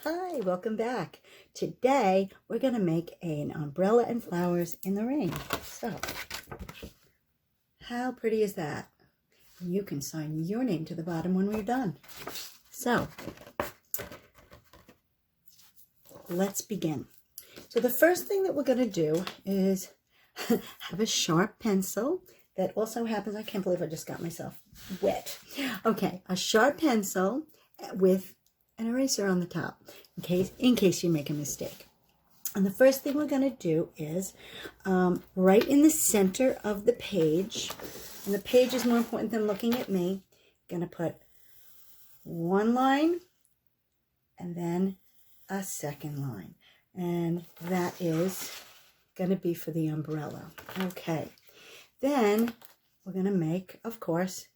Hi, welcome back. Today we're going to make an umbrella and flowers in the rain. So, how pretty is that? You can sign your name to the bottom when we're done. So, let's begin. So the first thing that we're going to do is have a sharp pencil that also happens, I can't believe I just got myself wet. Okay, a sharp pencil with an eraser on the top in case you make a mistake. And the first thing we're going to do is right in the center of the page, and the page is more important than looking at me, I'm going to put one line and then a second line. And that is going to be for the umbrella. Okay. Then we're going to make, of course,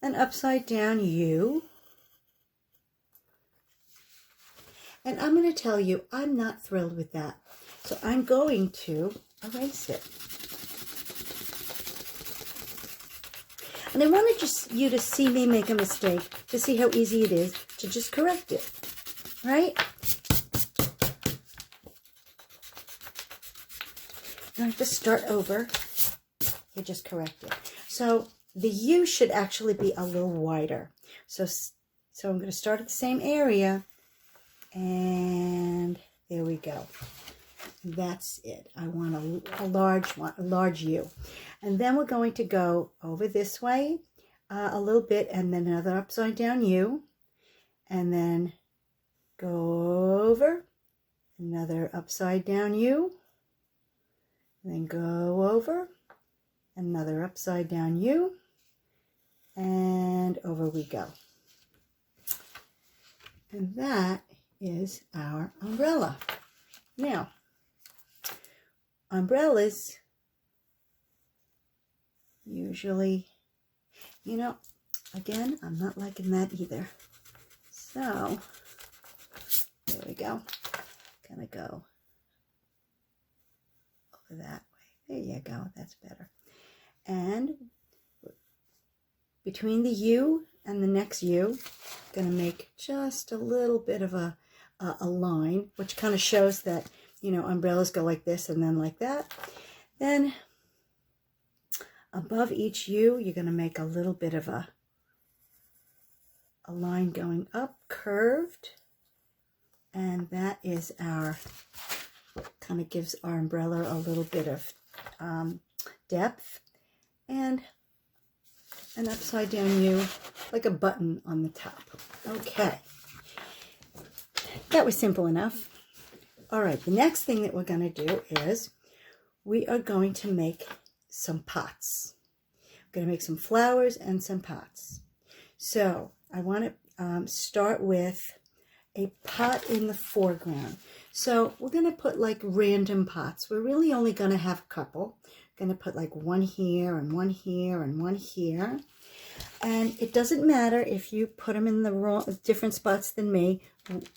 an upside down U. And I'm going to tell you, I'm not thrilled with that. So I'm going to erase it. And I wanted just you to see me make a mistake, to see how easy it is to just correct it. Right? You don't have to start over. You just correct it. So the U should actually be a little wider. So I'm going to start at the same area. And there we go. That's it. I want a large one, a large U. And then we're going to go over this way a little bit, and then another upside down U. And then go over, another upside down U. And then go over, another upside down U. And over we go. And that is our umbrella. Now, umbrellas usually, again, I'm not liking that either. So, there we go. Gonna go over that way. There you go. That's better. And between the U and the next U, going to make just a little bit of a line, which kind of shows that, umbrellas go like this and then like that. Then above each U, you're going to make a little bit of a line going up, curved. And that is kind of gives our umbrella a little bit of depth. And an upside down U, like a button on the top. Okay. That was simple enough. All right, the next thing that we're going to do is we are going to make some pots. We're going to make some flowers and some pots. So I want to start with a pot in the foreground. So we're going to put like random pots. We're really only going to have a couple. Going to put like one here and one here and one here. And it doesn't matter if you put them in the different spots than me.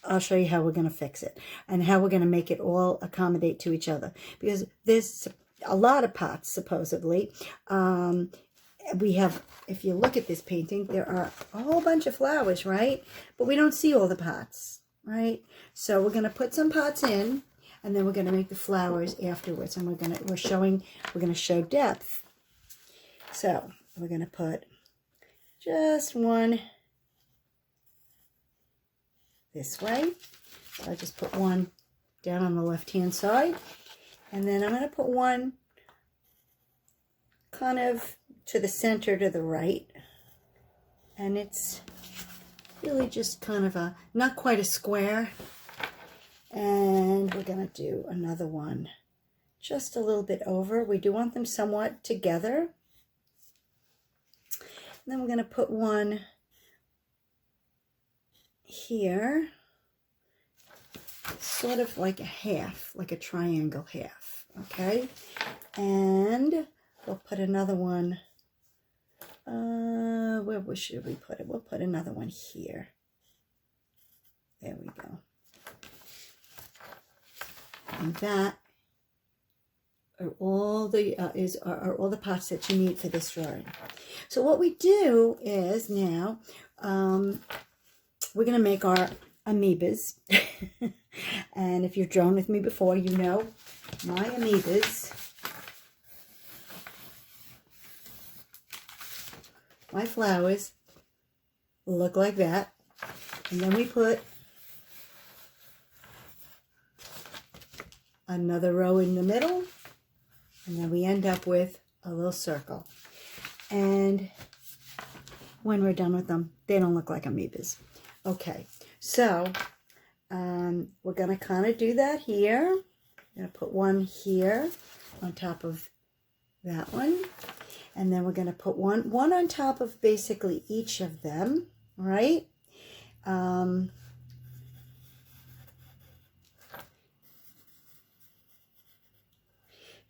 I'll show you how we're going to fix it and how we're going to make it all accommodate to each other, because there's a lot of pots supposedly. We have, if you look at this painting, there are a whole bunch of flowers, right? But we don't see all the pots, right? So we're going to put some pots in, and then we're going to make the flowers afterwards, and we're going to show depth. So we're going to put just one this way. So I just put one down on the left-hand side, and then I'm going to put one kind of to the center to the right, and it's really just kind of not quite a square. And we're going to do another one just a little bit over. We do want them somewhat together. And then we're going to put one here, sort of like a half, like a triangle half, okay? And we'll put another one, where should we put it? We'll put another one here. There we go. And that are all the are all the pots that you need for this drawing. So what we do is now we're going to make our amoebas. And if you've drawn with me before, you know my amoebas, my flowers look like that. And then we put another row in the middle, and then we end up with a little circle. And when we're done with them, they don't look like amoebas. Okay, so we're going to kind of do that here. I'm going to put one here on top of that one. And then we're going to put one on top of basically each of them, right? And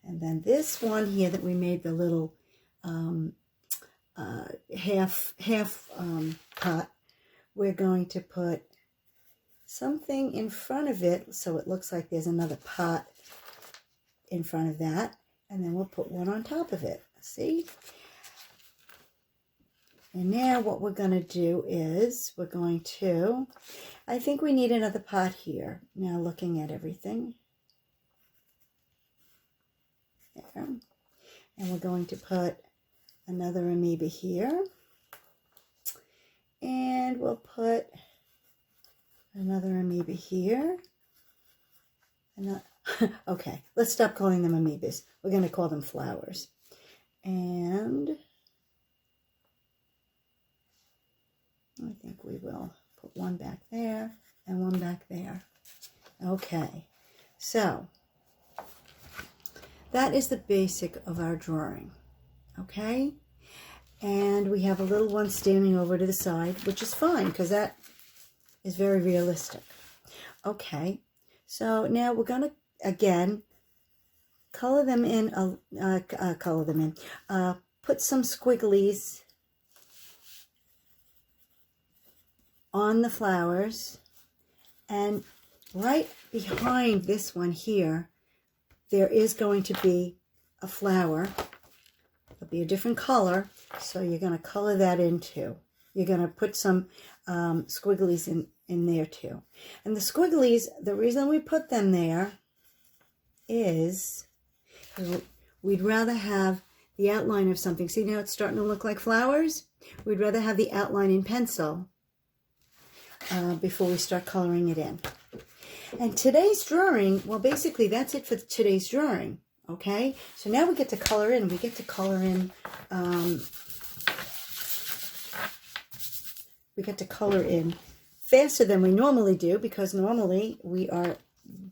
then this one here that we made the little half pot, we're going to put something in front of it so it looks like there's another pot in front of that, and then we'll put one on top of it. See? And now what we're going to do is we're going to, I think we need another pot here. Now looking at everything. There. And we're going to put another amoeba here. And we'll put another amoeba here. Okay, let's stop calling them amoebas. We're going to call them flowers. And I think we will put one back there and one back there. Okay, so that is the basic of our drawing. Okay, and we have a little one standing over to the side, which is fine because that is very realistic. Okay, so now we're going to again color them in, put some squigglies on the flowers, and right behind this one here, there is going to be a flower. It'll be a different color, so you're going to color that in too. You're going to put some squigglies in there too. And the squigglies, the reason we put them there is we'd rather have the outline of something. See, now it's starting to look like flowers? We'd rather have the outline in pencil before we start coloring it in. And today's drawing, well, basically that's it for today's drawing. Okay, so now we get to color in. We get to color in. We get to color in faster than we normally do because normally we are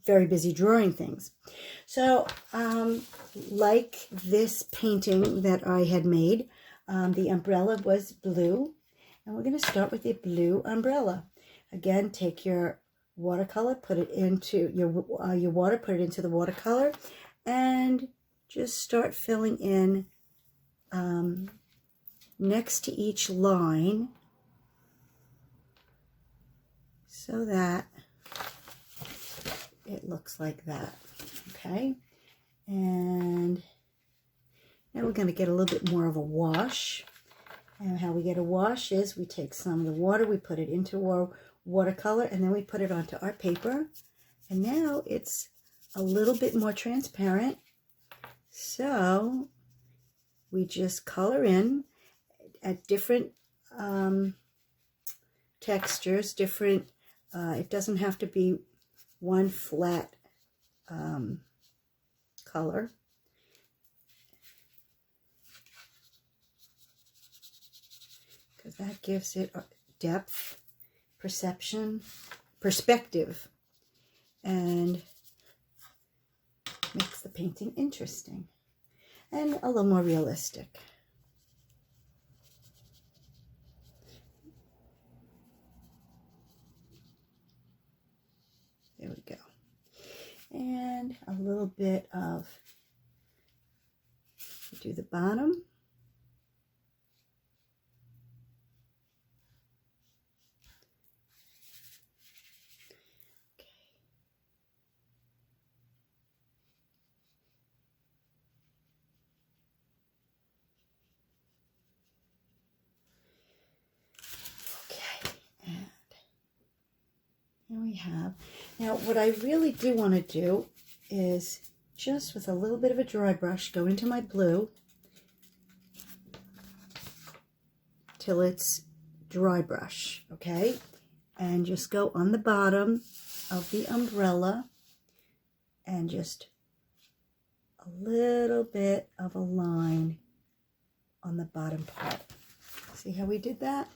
very busy drawing things. So, like this painting that I had made, the umbrella was blue, and we're going to start with the blue umbrella. Again, take your watercolor, put it into your water, put it into the watercolor, and just start filling in next to each line so that it looks like that. Okay, and now we're going to get a little bit more of a wash. And how we get a wash is we take some of the water, we put it into our watercolor, and then we put it onto our paper. And now it's a little bit more transparent. So we just color in at different textures, different, it doesn't have to be one flat color. Because that gives it depth, perspective, and makes the painting interesting and a little more realistic. There we go. And a little bit of, do the bottom. we have. Now, what I really do want to do is just with a little bit of a dry brush, go into my blue till it's dry brush, okay? And just go on the bottom of the umbrella and just a little bit of a line on the bottom part. See how we did that?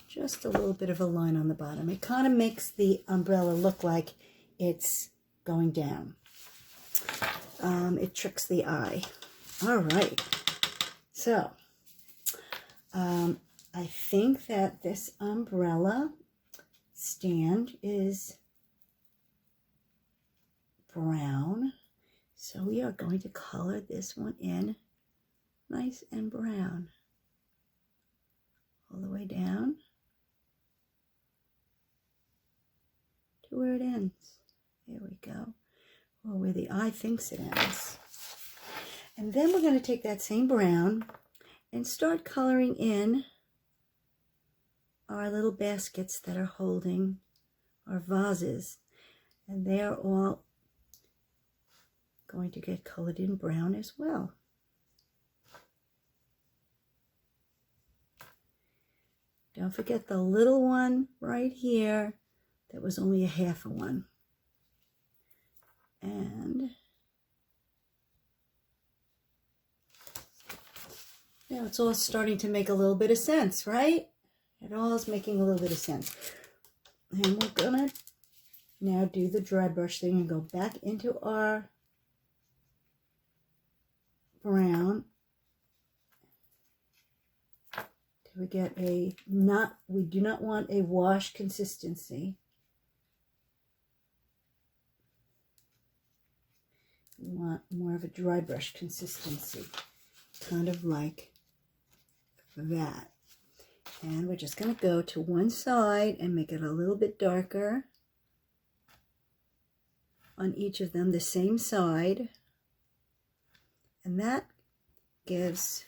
Just a little bit of a line on the bottom. It kind of makes the umbrella look like it's going down. It tricks the eye. All right. So, I think that this umbrella stand is brown. So we are going to color this one in nice and brown. All the way down to where it ends. There we go. Or where the eye thinks it ends. And then we're going to take that same brown and start coloring in our little baskets that are holding our vases. And they are all going to get colored in brown as well. Don't forget the little one right here. That was only a half a one. And now it's all starting to make a little bit of sense, right? It all is making a little bit of sense. And we're gonna now do the dry brush thing and go back into our brown. We get we do not want a wash consistency. We want more of a dry brush consistency, kind of like that. And we're just going to go to one side and make it a little bit darker on each of them, the same side. And that gives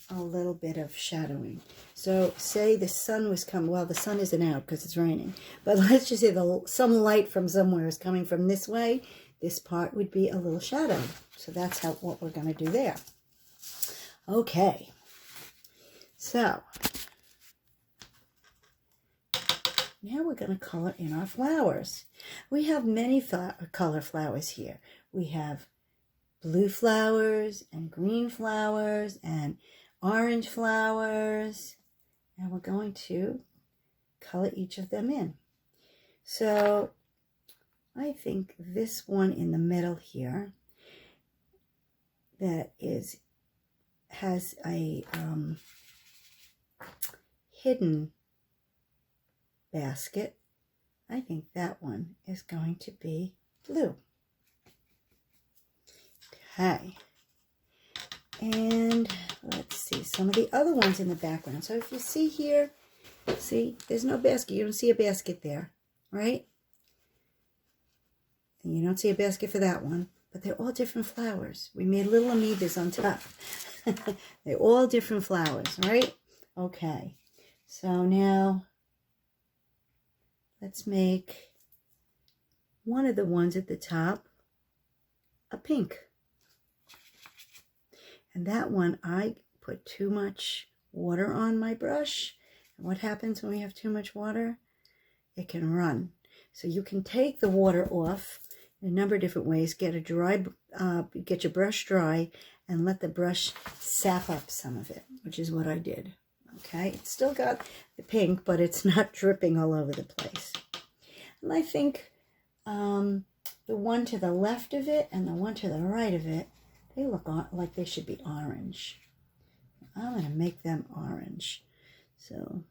a little bit of shadowing. So say the sun was coming, well, the sun isn't out because it's raining, but let's just say some light from somewhere is coming from this way. This part would be a little shadow. So that's what we're going to do there. Okay. So now we're going to color in our flowers. We have many color flowers here. We have blue flowers and green flowers and orange flowers, and we're going to color each of them in. So I think this one in the middle here that has a hidden basket, I think that one is going to be blue. Okay. And let's see some of the other ones in the background. So if you see here, see, there's no basket. You don't see a basket there, right? And you don't see a basket for that one, but they're all different flowers. We made little amoebas on top. They're all different flowers, right? Okay. So now let's make one of the ones at the top a pink. And that one, I put too much water on my brush. And what happens when we have too much water? It can run. So you can take the water off in a number of different ways. Get your brush dry and let the brush sap up some of it, which is what I did. Okay, it's still got the pink, but it's not dripping all over the place. And I think the one to the left of it and the one to the right of it, they look like they should be orange. I'm going to make them orange. So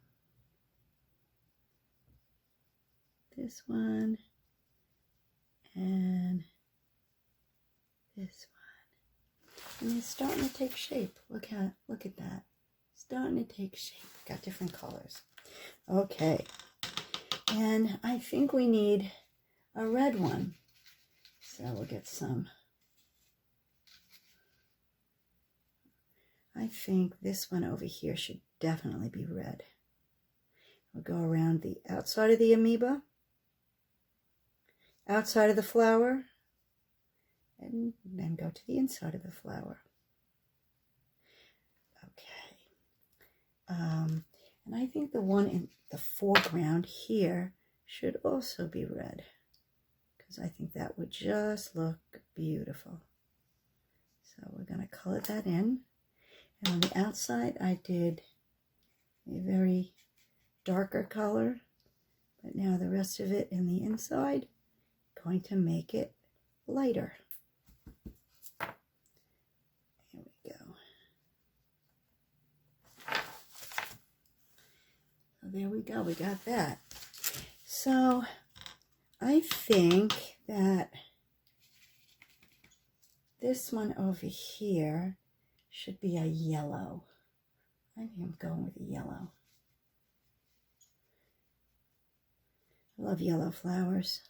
this one and this one. And it's starting to take shape. Look at that. Starting to take shape. Got different colors. Okay. And I think we need a red one. So we'll get some. I think this one over here should definitely be red. We'll go around the outside of the amoeba. outside of the flower and then go to the inside of the flower. Okay. And I think the one in the foreground here should also be red, because I think that would just look beautiful. So we're going to color that in. And on the outside, I did a very darker color, but now the rest of it in the inside, going to make it lighter. Here we go. So there we go, we got that. So I think that this one over here should be a yellow. I think I'm going with a yellow. I love yellow flowers.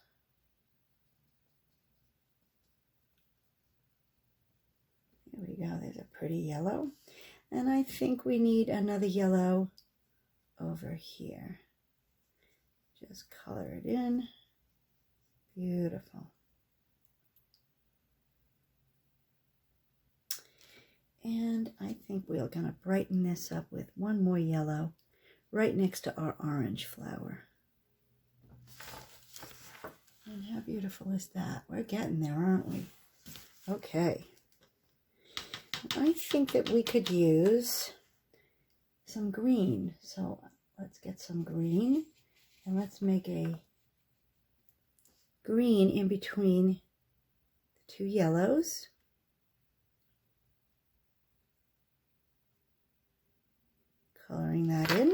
Here we go, there's a pretty yellow. And I think we need another yellow over here. Just color it in. Beautiful. And I think we're going to brighten this up with one more yellow right next to our orange flower. And how beautiful is that? We're getting there, aren't we? Okay. I think that we could use some green. So let's get some green and let's make a green in between the two yellows. Coloring that in.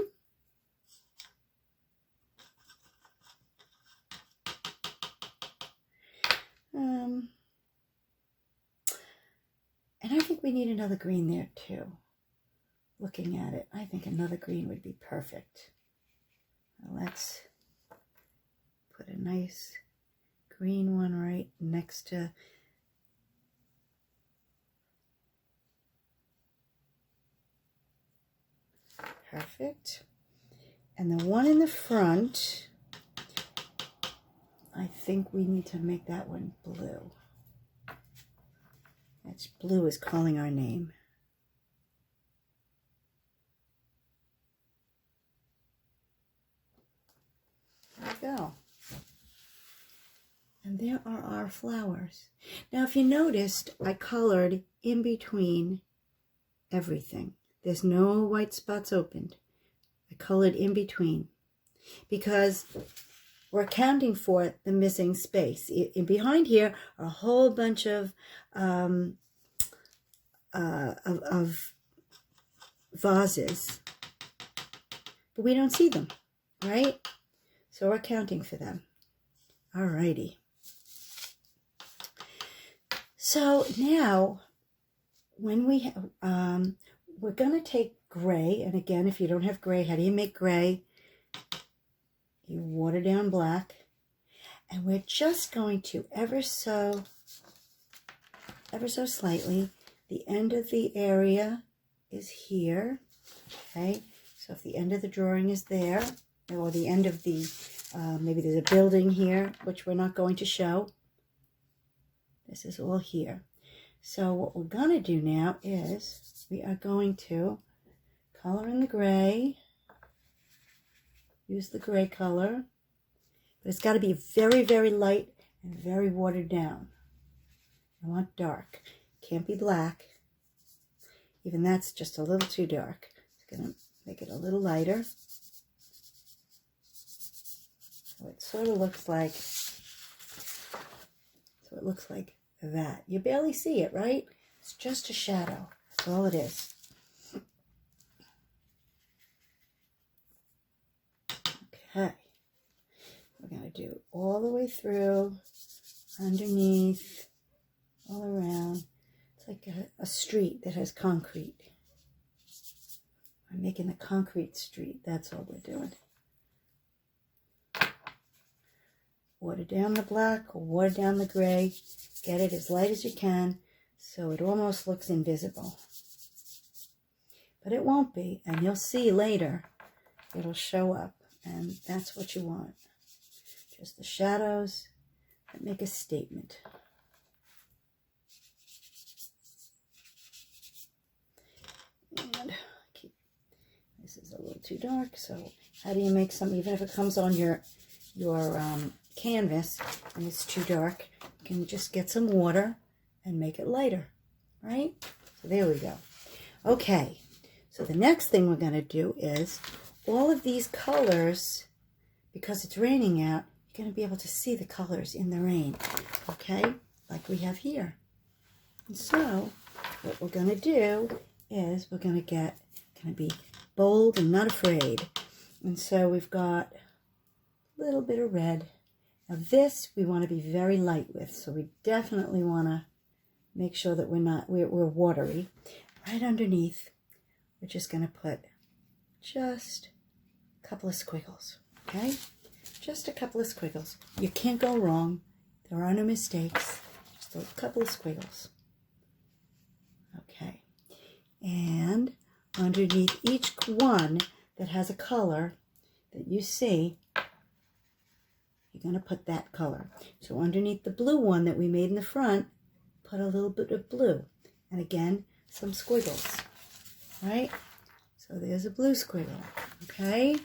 And I think we need another green there too. Looking at it, I think another green would be perfect. Now let's put a nice green one right next to perfect. And the one in the front, I think we need to make that one blue. That's blue is calling our name. There we go. And there are our flowers. Now, if you noticed, I colored in between everything. There's no white spots opened. I colored in between because we're accounting for the missing space. In behind here are a whole bunch of vases, but we don't see them, right? So we're accounting for them. Alrighty. So now, when we we're gonna take gray, and again, if you don't have gray, how do you make gray? You water down black, and we're just going to ever so slightly. The end of the area is here. Okay, so if the end of the drawing is there, or the end of the maybe there's a building here, which we're not going to show. This is all here. So what we're going to do now is we are going to color in the gray. Use the gray color. But it's got to be very, very light and very watered down. I want dark. Can't be black. Even that's just a little too dark. It's going to make it a little lighter. So it sort of looks like, that. You barely see it, right? It's just a shadow. That's all it is. Okay. We're going to do all the way through, underneath, all around. It's like a street that has concrete. I'm making a concrete street. That's all we're doing. Water down the black or water down the gray. Get it as light as you can so it almost looks invisible. But it won't be, and you'll see later it'll show up, and that's what you want. Just the shadows make a statement. And this is a little too dark, so how do you make some, even if it comes on your canvas and it's too dark, you can just get some water and make it lighter, right? So there we go. Okay, so the next thing we're going to do is all of these colors, because it's raining out, you're going to be able to see the colors in the rain, okay, like we have here. And so what we're going to do is we're going to be bold and not afraid. And so we've got a little bit of red. Now this we want to be very light with, so we definitely want to make sure that we're watery. Right underneath, we're just going to put just a couple of squiggles, okay? Just a couple of squiggles. You can't go wrong. There are no mistakes. Just a couple of squiggles. Okay. And underneath each one that has a color that you see, you're going to put that color. So underneath the blue one that we made in the front, put a little bit of blue. And again, some squiggles, right? So there's a blue squiggle, okay?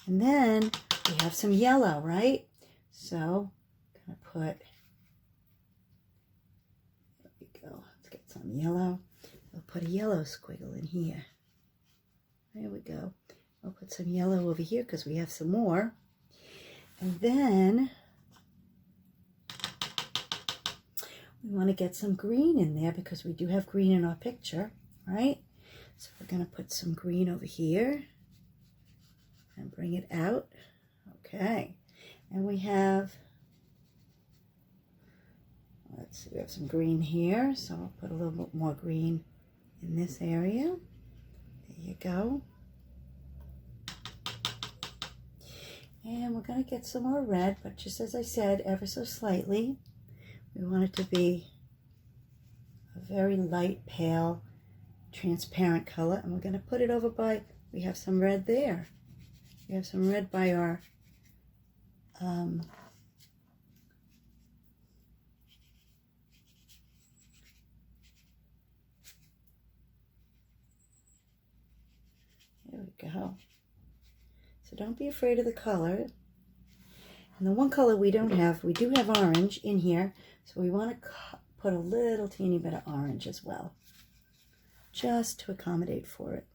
And then we have some yellow, right? So I'm going to put, there we go, let's get some yellow. We'll put a yellow squiggle in here. There we go. I'll put some yellow over here because we have some more. And then we want to get some green in there because we do have green in our picture, right? So we're going to put some green over here and bring it out. Okay. And we have, let's see, we have some green here. So I'll put a little bit more green in this area. There you go. And we're going to get some more red, but just as I said, ever so slightly. We want it to be a very light, pale, transparent color. And we're going to put it over by, we have some red there. We have some red by our, there we go. So don't be afraid of the color. And the one color we don't have, we do have orange in here. So we want to put a little teeny bit of orange as well, just to accommodate for it.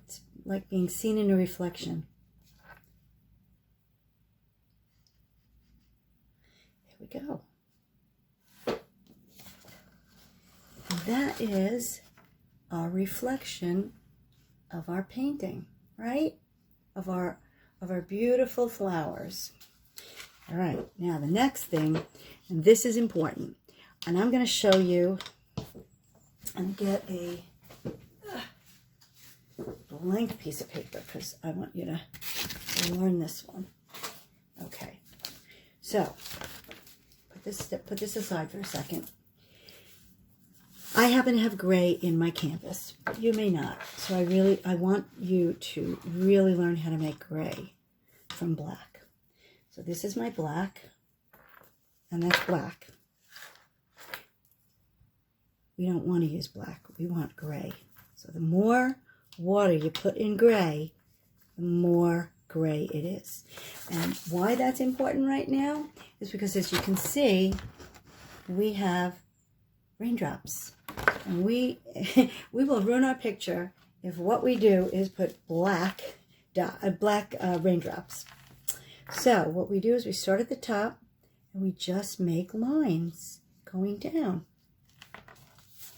It's like being seen in a reflection. There we go. And that is our reflection of our painting, right? Of our beautiful flowers. All right, now the next thing, and this is important, and I'm going to show you and get a blank piece of paper because I want you to learn this one. Okay, so put this aside for a second. I happen to have gray in my canvas. You may not. So I want you to really learn how to make gray from black. So this is my black, and that's black. We don't want to use black. We want gray. So the more water you put in gray, the more gray it is. And why that's important right now is because, as you can see, we have raindrops. And we will ruin our picture if what we do is put black raindrops. So what we do is we start at the top and we just make lines going down.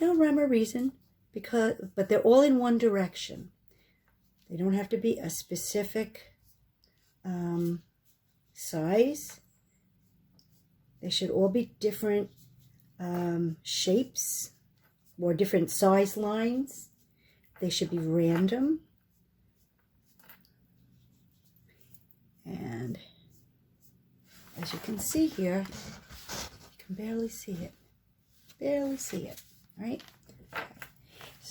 No rhyme or reason, but they're all in one direction. They don't have to be a specific size. They should all be different shapes or different size lines. They should be random. And as you can see here, you can barely see it. Barely see it, right?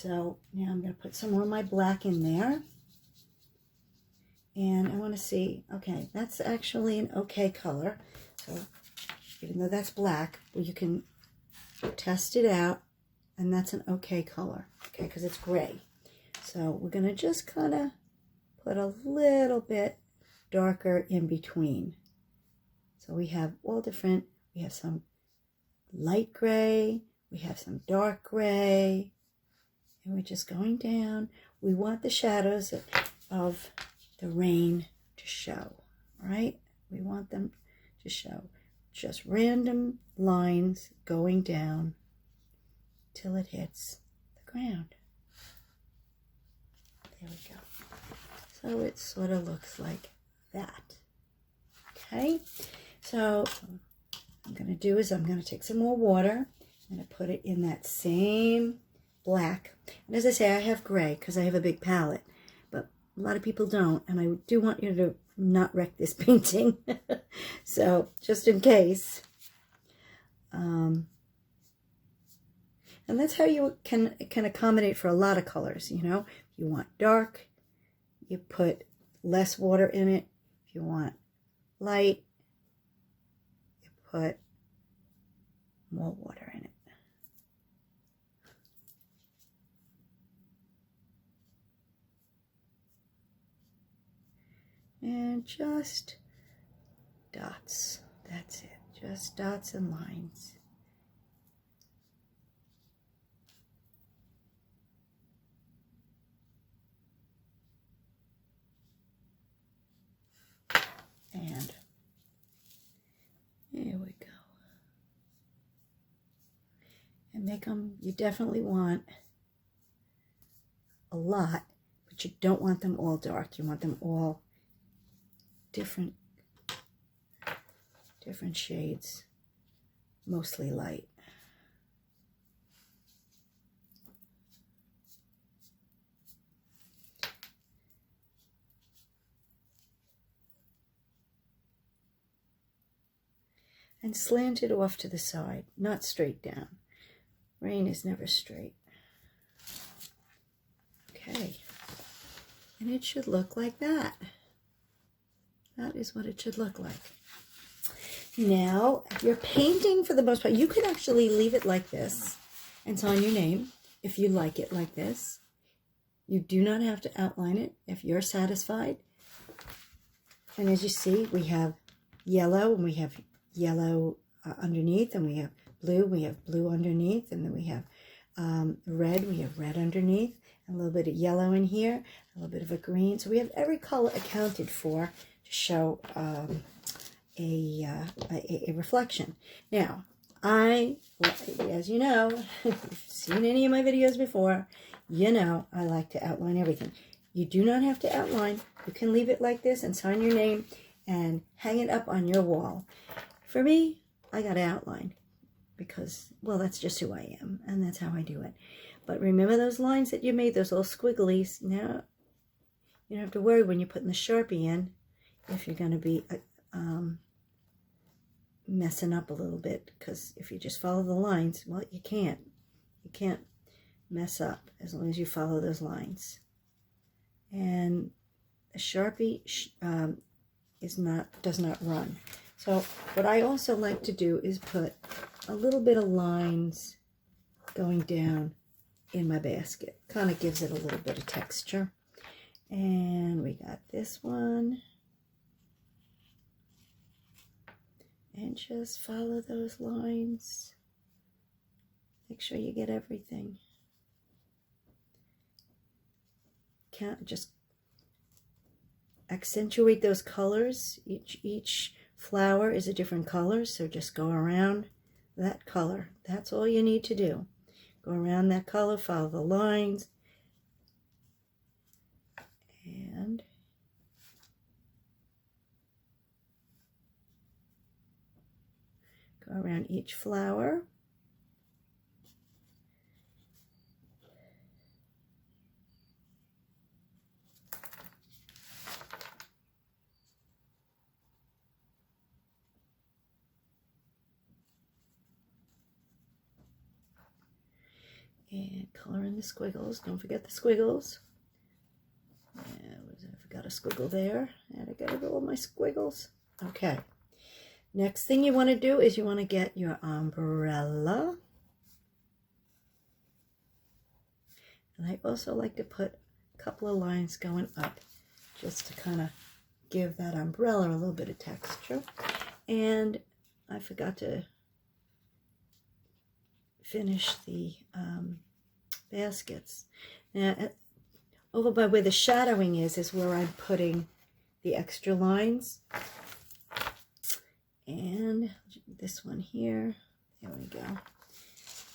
So now I'm going to put some more of my black in there. And I want to see, okay, that's actually an okay color. So even though that's black, well, you can test it out, and that's an okay color, okay, because it's gray. So we're going to just kind of put a little bit darker in between. So we have all different, we have some light gray, we have some dark gray, and we're just going down. We want the shadows of the rain to show, right? We want them to show just random lines going down till it hits the ground. There we go. So it sort of looks like that. Okay, so what I'm going to do is I'm going to take some more water. I'm going to put it in that same black. And as I say, I have gray because I have a big palette. But a lot of people don't. And I do want you to not wreck this painting. So just in case. And that's how you can accommodate for a lot of colors, you know. If you want dark, you put less water in it. If you want light, you put more water in it. And just dots. That's it. Just dots and lines. And here we go. And make them, you definitely want a lot, but you don't want them all dark. You want them all different shades, mostly light. And slant it off to the side, not straight down. Rain is never straight. Okay, and it should look like that. That is what it should look like. Now, if you're painting, for the most part, you can actually leave it like this and sign your name if you like it like this. You do not have to outline it if you're satisfied. And as you see, we have yellow, and we have yellow underneath, and we have blue underneath, and then we have red, we have red underneath, and a little bit of yellow in here, a little bit of a green. So we have every color accounted for to show a reflection. Now, as you know, if you've seen any of my videos before, you know I like to outline everything. You do not have to outline. You can leave it like this and sign your name and hang it up on your wall. For me, I got to outline because, well, that's just who I am, and that's how I do it. But remember those lines that you made, those little squigglies. Now, you don't have to worry when you're putting the Sharpie in if you're going to be messing up a little bit, because if you just follow the lines, well, you can't mess up as long as you follow those lines. And a Sharpie does not run. So what I also like to do is put a little bit of lines going down in my basket. Kind of gives it a little bit of texture. And we got this one. And just follow those lines. Make sure you get everything. Just accentuate those colors. Each flower is a different color, so just go around that color. That's all you need to do. Go around that color, follow the lines, and go around each flower. And color in the squiggles. Don't forget the squiggles. I forgot a squiggle there. And I gotta go with my squiggles. Okay. Next thing you want to do is you want to get your umbrella. And I also like to put a couple of lines going up just to kind of give that umbrella a little bit of texture. And I forgot to finish the baskets. Now, over by where the shadowing is where I'm putting the extra lines. And this one here. There we go.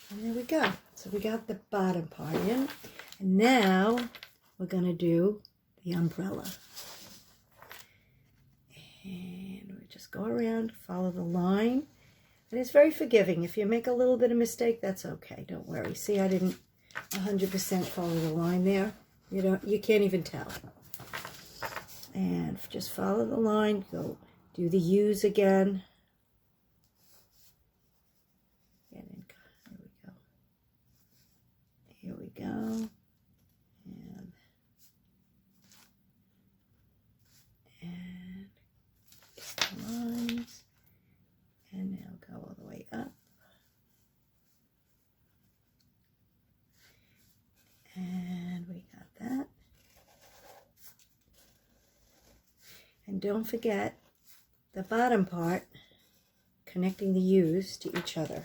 And there we go. So we got the bottom part in. And now we're going to do the umbrella. And we just go around, follow the line. And it's very forgiving. If you make a little bit of mistake, that's okay. Don't worry. See, I didn't 100% follow the line there. You can't even tell. And just follow the line. Go do the U's again. Here we go. Here we go. And get the lines. And now go all the way up. And we got that. And don't forget the bottom part, connecting the U's to each other.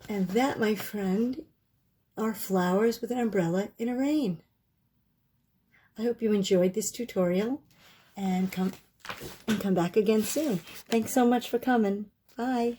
And that, my friend, are flowers with an umbrella in a rain. I hope you enjoyed this tutorial and come back again soon. Thanks so much for coming. Bye.